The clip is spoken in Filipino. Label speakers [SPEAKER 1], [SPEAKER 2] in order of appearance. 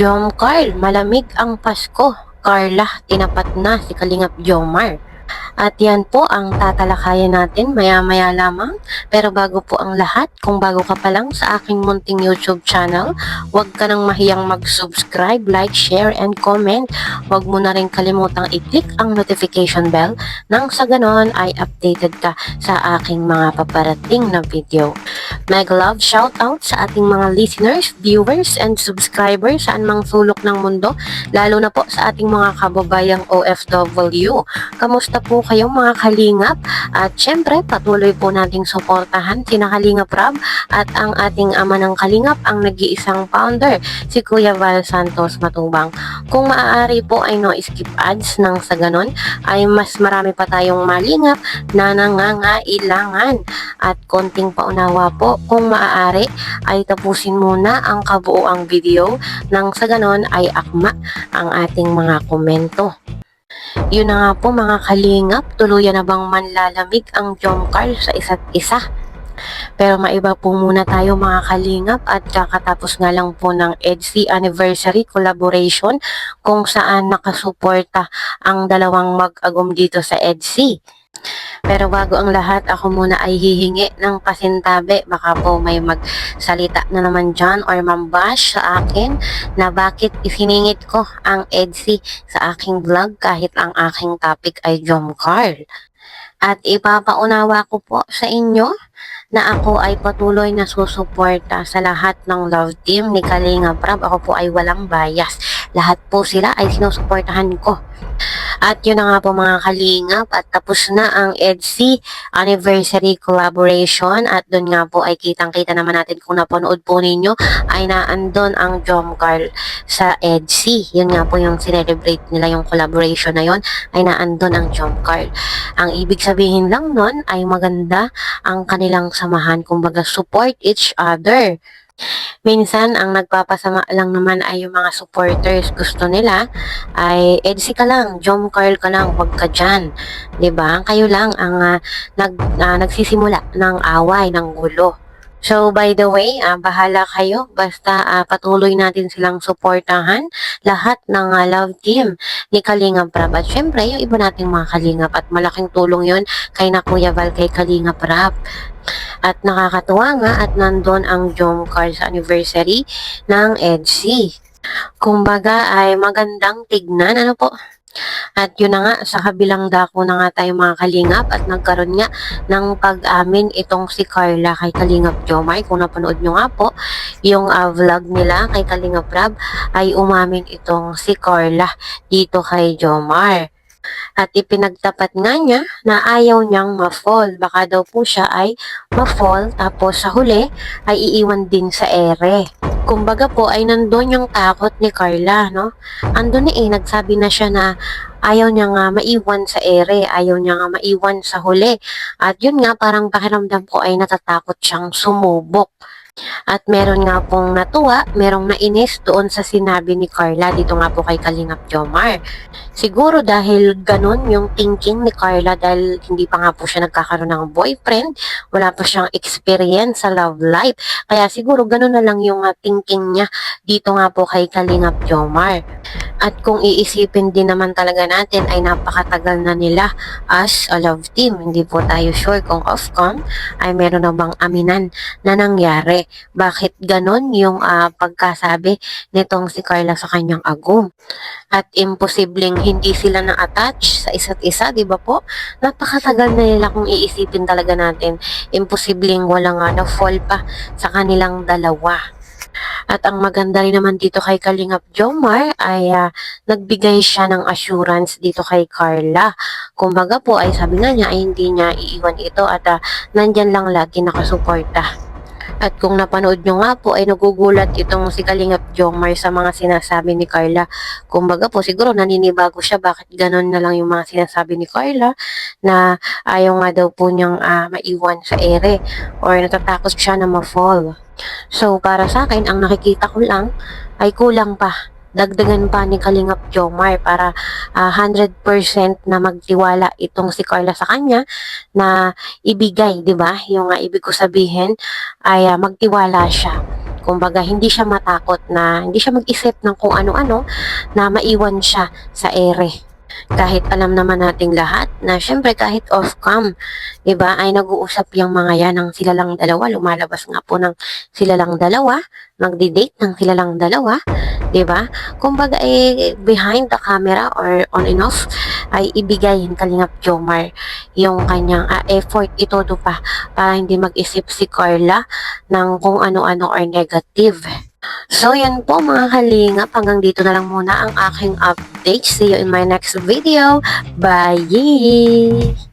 [SPEAKER 1] Jom Carl, malamig ang Pasko. Carla, tinapat na si Kalingap Jomar. At yan po ang tatalakayan natin maya-maya lamang. Pero bago po ang lahat, kung bago ka pa lang sa aking munting YouTube channel, huwag ka nang mahiyang mag-subscribe, like, share, and comment. Huwag mo na rin kalimutang i-click ang notification bell nang sa ganon ay updated ka sa aking mga paparating na video. Mega love shoutout sa ating mga listeners, viewers, and subscribers saan mang sulok ng mundo, lalo na po sa ating mga kababayang OFW. Kamusta po kayong mga kalingap? At syempre, patuloy po nating suportahan sina Kalingap Rob at ang ating ama ng kalingap, ang nag-iisang founder, si Kuya Val Santos Matubang. Kung maaari po ay no skip ads nang sa ganon ay mas marami pa tayong malingap na nangangailangan. At konting paunawa po, kung maaari ay tapusin muna ang kabuuang video nang sa ganon ay akma ang ating mga komento. Yun na nga po mga kalingap, tuluyan na bang manlalamig ang Jomcar sa isa't isa? Pero maiba po muna tayo mga kalingap at kakatapos nga lang po ng EDC Anniversary Collaboration kung saan nakasuporta ang dalawang mag-agum dito sa EDC. Pero bago ang lahat, ako muna ay hihingi ng pasintabi. Baka po may magsalita na naman dyan or mambash sa akin na bakit isiningit ko ang EDC sa aking vlog kahit ang aking topic ay Jomcar. At ipapaunawa ko po sa inyo na ako ay patuloy na susuporta sa lahat ng love team ni Kalingap Rob. Ako po ay walang bias. Lahat po sila ay sinusuportahan ko. At yun na nga po mga kalingap, at tapos na ang EDC Anniversary Collaboration at doon nga po ay kitang-kita naman natin kung napanood po ninyo ay naandun ang Jomcar sa EDC. Yun nga po yung celebrate nila yung collaboration na yun ay naandun ang Jomcar. Ang ibig sabihin lang nun ay maganda ang kanilang samahan, kumbaga support each other. Minsan, ang nagpapasama lang naman ay yung mga supporters. Gusto nila ay EDC ka lang, Jomcar ka lang, wag ka dyan. 'Di ba? Kayo lang ang nagsisimula ng away, ng gulo. So, by the way, bahala kayo. Basta patuloy natin silang suportahan. Lahat ng love team ni Kalingap Rob. At syempre, yung iba nating mga kalingap. At malaking tulong yun kay na Kuya Val, kay Kalingap Rob. At nakakatuwa nga at nandun ang Jomcar sa anniversary ng EDC. Kumbaga ay magandang tignan, ano po? At yun na nga, sa kabilang dako na nga tayo mga kalingap at nagkaroon nga ng pag-amin itong si Carla kay Kalingap Jomar. Kung napanood nyo nga po, yung vlog nila kay Kalingap Rob ay umamin itong si Carla dito kay Jomar. At ipinagtapat nga niya na ayaw niyang ma-fall. Baka daw po siya ay ma-fall tapos sa huli ay iiwan din sa ere. Kumbaga po ay nandun yung takot ni Carla, no? Andun nagsabi na siya na ayaw niya nga maiwan sa ere, ayaw niya nga maiwan sa huli. At yun nga, parang pakiramdam ko ay natatakot siyang sumubok. At meron nga pong natuwa, merong nainis doon sa sinabi ni Carla dito nga po kay Kalingap Jomar. Siguro dahil ganun yung thinking ni Carla dahil hindi pa nga po siya nagkakaroon ng boyfriend, wala pa siyang experience sa love life. Kaya siguro ganun na lang yung thinking niya dito nga po kay Kalingap Jomar. At kung iisipin din naman talaga natin ay napakatagal na nila as a love team. Hindi po tayo sure kung off-cam ay meron na bang aminan na nangyari. Bakit ganon yung pagkasabi nitong si Carla sa kanyang agum? At imposibleng hindi sila na-attach sa isa't isa, di ba po? Napakatagal na nila kung iisipin talaga natin. Imposibleng walang na-fall pa sa kanilang dalawa. At ang maganda rin naman dito kay Kalingap Jomar ay nagbigay siya ng assurance dito kay Carla. Kumbaga po ay sabi nga niya ay hindi niya iiwan ito at nandyan lang lagi nakasuporta. At kung napanood nyo nga po ay nagugulat itong si Kalingap Jomar sa mga sinasabi ni Carla. Kumbaga po siguro naninibago siya bakit ganon na lang yung mga sinasabi ni Carla na ayaw nga daw po niyang maiwan sa ere or natatakot siya na ma-fall. So para sa akin ang nakikita ko lang ay kulang pa. Dagdagan pa ni Kalingap Jomar para 100% na magtiwala itong si Carla sa kanya na ibigay, 'di ba? Yung ibig ko sabihin ay magtiwala siya. Kumbaga, hindi siya matakot na, hindi siya mag-isip ng kung ano-ano na maiwan siya sa ere. Kahit alam naman nating lahat na syempre kahit off-cam, 'di ba, ay nag-uusap yung mga yan ng sila lang dalawa, lumalabas nga po ng sila lang dalawa, magdi-date ng sila lang dalawa, 'di ba? Kumbaga behind the camera or on and off ay ibigay ni Kalingap Jomar yung kanyang effort itodo pa para hindi mag-isip si Carla ng kung ano-ano or negative. So, yan po mga kalingap. Hanggang dito na lang muna ang aking update. See you in my next video. Bye!